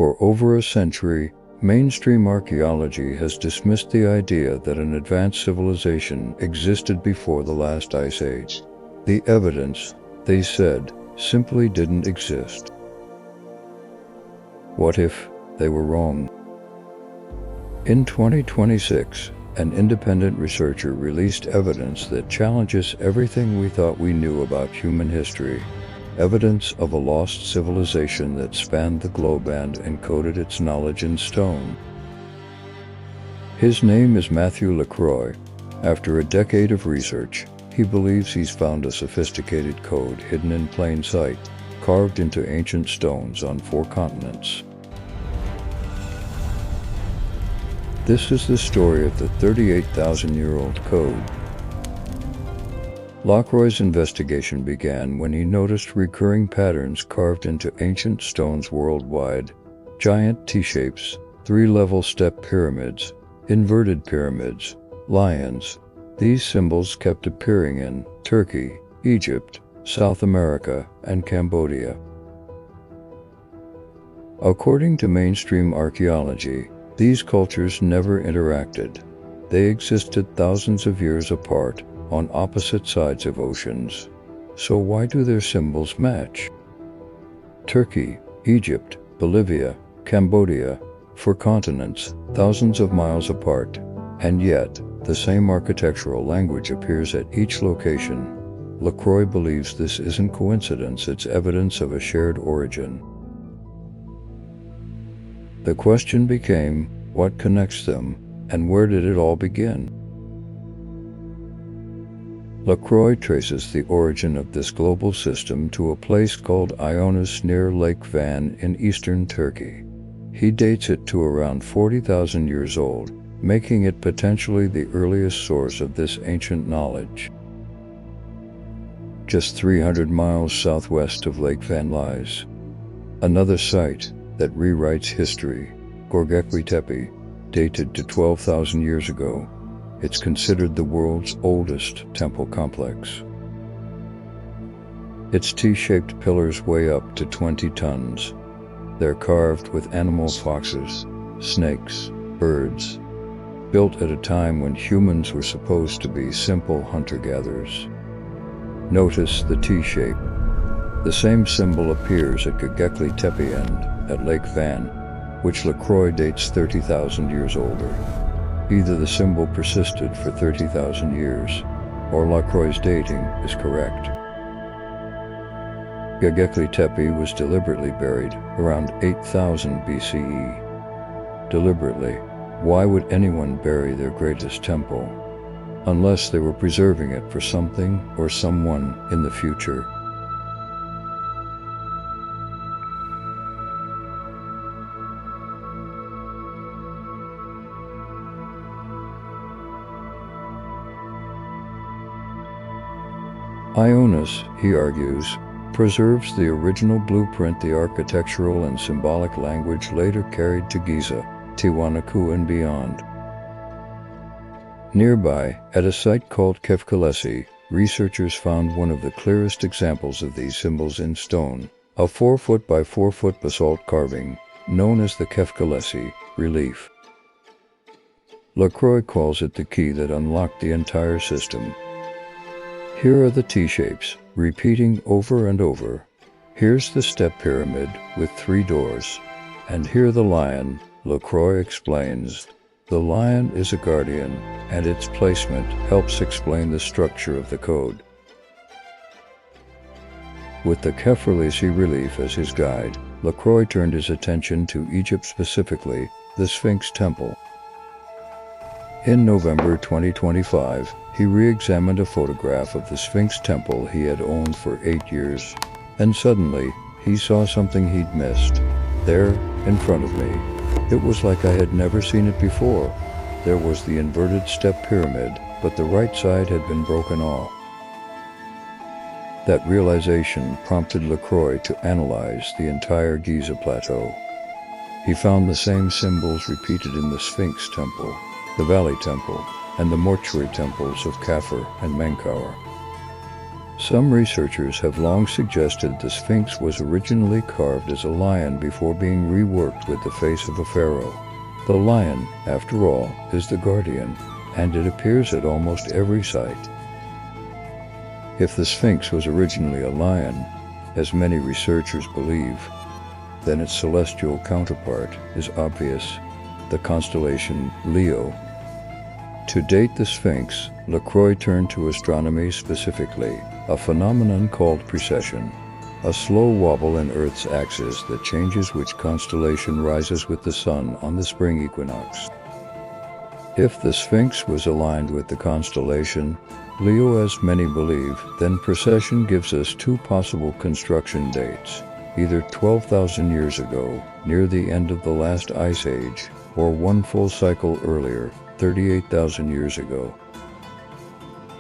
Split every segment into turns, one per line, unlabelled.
For over a century, mainstream archaeology has dismissed the idea that an advanced civilization existed before the last ice age. The evidence, they said, simply didn't exist. What if they were wrong? In 2026, an independent researcher released evidence that challenges everything we thought we knew about human history. Evidence of a lost civilization that spanned the globe and encoded its knowledge in stone. His name is Matthew LaCroix. After a decade of research, he believes he's found a sophisticated code hidden in plain sight, carved into ancient stones on 4 continents. This is the story of the 38,000-year-old code. LaCroix's investigation began when he noticed recurring patterns carved into ancient stones worldwide: giant T-shapes, 3-level step pyramids, inverted pyramids, lions. These symbols kept appearing in Turkey, Egypt, South America, and Cambodia. According to mainstream archaeology, these cultures never interacted. They existed thousands of years apart, on opposite sides of oceans. So why do their symbols match? Turkey, Egypt, Bolivia, Cambodia, 4 continents, thousands of miles apart, and yet, the same architectural language appears at each location. LaCroix believes this isn't coincidence, it's evidence of a shared origin. The question became, what connects them, and where did it all begin? LaCroix traces the origin of this global system to a place called Ionis near Lake Van in eastern Turkey. He dates it to around 40,000 years old, making it potentially the earliest source of this ancient knowledge. Just 300 miles southwest of Lake Van lies another site that rewrites history, Göbekli Tepe, dated to 12,000 years ago. It's considered the world's oldest temple complex. Its T-shaped pillars weigh up to 20 tons. They're carved with animal foxes, snakes, birds, built at a time when humans were supposed to be simple hunter-gatherers. Notice the T-shape. The same symbol appears at Göbekli Tepe and at Lake Van, which LaCroix dates 30,000 years older. Either the symbol persisted for 30,000 years, or LaCroix's dating is correct. Göbekli Tepe was deliberately buried around 8000 BCE. Deliberately. Why would anyone bury their greatest temple? Unless they were preserving it for something or someone in the future. Ionis, he argues, preserves the original blueprint the architectural and symbolic language later carried to Giza, Tiwanaku and beyond. Nearby, at a site called Kefkalesi, researchers found one of the clearest examples of these symbols in stone, a 4-foot by 4-foot basalt carving, known as the Kefkalesi relief. LaCroix calls it the key that unlocked the entire system. Here are the T-shapes, repeating over and over. Here's the step pyramid with 3 doors. And here the lion, LaCroix explains. The lion is a guardian, and its placement helps explain the structure of the code. With the Kefkalesi relief as his guide, LaCroix turned his attention to Egypt, specifically the Sphinx Temple. In November 2025, he re-examined a photograph of the Sphinx Temple he had owned for 8 years, and suddenly, he saw something he'd missed. There, in front of me. It was like I had never seen it before. There was the inverted step pyramid, but the right side had been broken off. That realization prompted LaCroix to analyze the entire Giza plateau. He found the same symbols repeated in the Sphinx Temple, the Valley Temple, and the mortuary temples of Kafur and Menkaure. Some researchers have long suggested the Sphinx was originally carved as a lion before being reworked with the face of a pharaoh. The lion, after all, is the guardian, and it appears at almost every site. If the Sphinx was originally a lion, as many researchers believe, then its celestial counterpart is obvious, the constellation Leo. To date the Sphinx, LaCroix turned to astronomy specifically, a phenomenon called precession, a slow wobble in Earth's axis that changes which constellation rises with the sun on the spring equinox. If the Sphinx was aligned with the constellation Leo, as many believe, then precession gives us two possible construction dates, either 12,000 years ago, near the end of the last ice age, or one full cycle earlier, 38,000 years ago.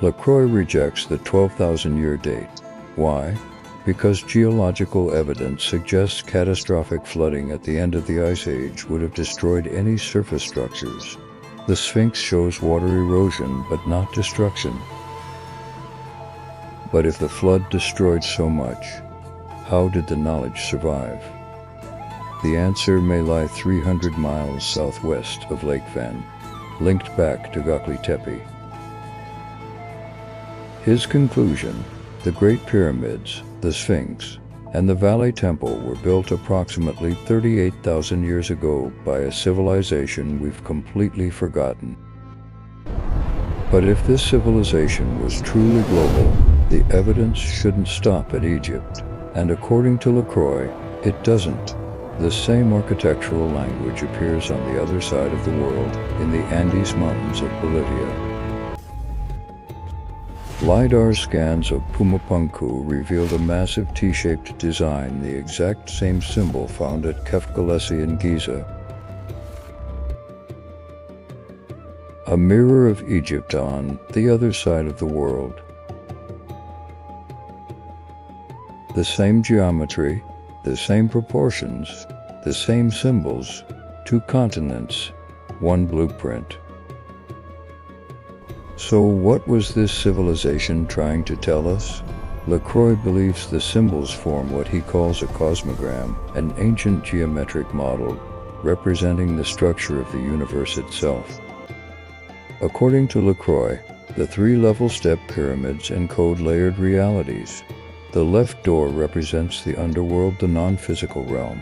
LaCroix rejects the 12,000-year date. Why? Because geological evidence suggests catastrophic flooding at the end of the Ice Age would have destroyed any surface structures. The Sphinx shows water erosion but not destruction. But if the flood destroyed so much, how did the knowledge survive? The answer may lie 300 miles southwest of Lake Van, linked back to Göbekli Tepe. His conclusion: the Great Pyramids, the Sphinx, and the Valley Temple were built approximately 38,000 years ago by a civilization we've completely forgotten. But if this civilization was truly global, the evidence shouldn't stop at Egypt, and according to LaCroix, it doesn't. The same architectural language appears on the other side of the world, in the Andes Mountains of Bolivia. LiDAR scans of PumaPunku revealed a massive T-shaped design, the exact same symbol found at Kefkalesi in Giza. A mirror of Egypt on the other side of the world. The same geometry, the same proportions, the same symbols, two continents, one blueprint. So what was this civilization trying to tell us? LaCroix believes the symbols form what he calls a cosmogram, an ancient geometric model representing the structure of the universe itself. According to LaCroix, the three-level step pyramids encode layered realities. The left door represents the underworld, the non-physical realm.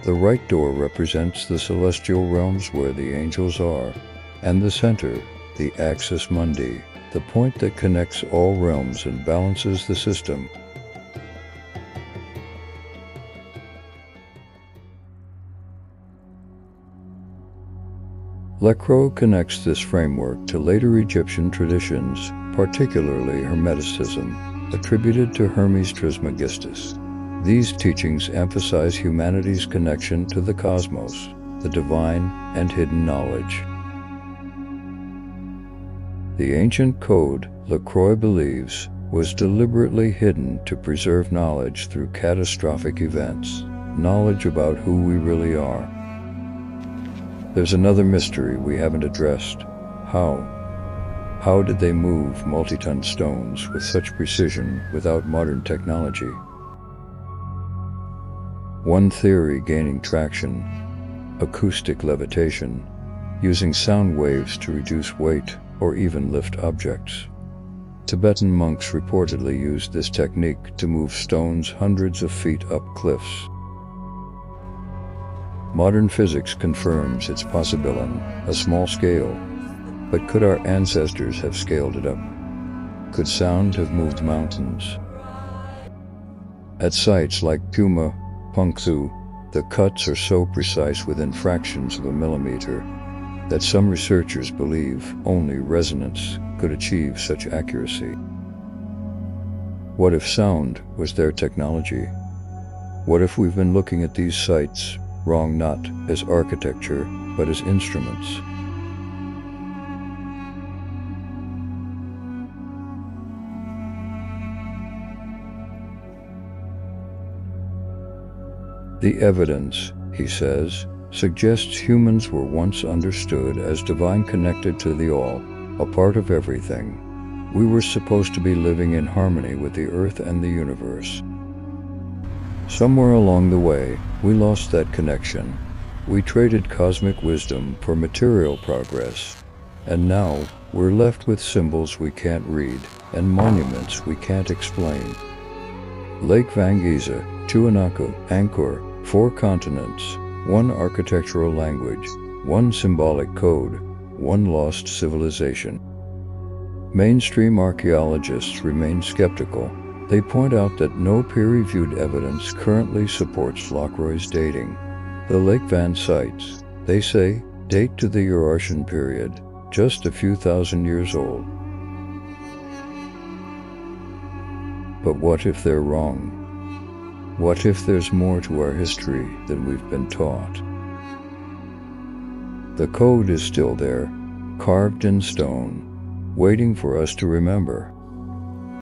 The right door represents the celestial realms where the angels are, and the center, the axis mundi, the point that connects all realms and balances the system. LaCroix connects this framework to later Egyptian traditions, particularly Hermeticism, attributed to Hermes Trismegistus. These teachings emphasize humanity's connection to the cosmos, the divine and hidden knowledge. The ancient code, LaCroix believes, was deliberately hidden to preserve knowledge through catastrophic events, knowledge about who we really are. There's another mystery we haven't addressed. How did they move multi-ton stones with such precision without modern technology? One theory gaining traction: acoustic levitation, using sound waves to reduce weight or even lift objects. Tibetan monks reportedly used this technique to move stones hundreds of feet up cliffs. Modern physics confirms its possibility on a small scale, but could our ancestors have scaled it up? Could sound have moved mountains? At sites like PumaPunku, the cuts are so precise within fractions of a millimeter that some researchers believe only resonance could achieve such accuracy. What if sound was their technology? What if we've been looking at these sites wrong, not as architecture, but as instruments? The evidence, he says, suggests humans were once understood as divine, connected to the all, a part of everything. We were supposed to be living in harmony with the earth and the universe. Somewhere along the way, we lost that connection. We traded cosmic wisdom for material progress. And now, we're left with symbols we can't read and monuments we can't explain. Lake Giza, Tiwanaku, Angkor, 4 continents, 1 architectural language, 1 symbolic code, 1 lost civilization. Mainstream archaeologists remain skeptical. They point out that no peer-reviewed evidence currently supports LaCroix's dating. The Lake Van sites, they say, date to the Urartian period, just a few thousand years old. But what if they're wrong? What if there's more to our history than we've been taught? The code is still there, carved in stone, waiting for us to remember.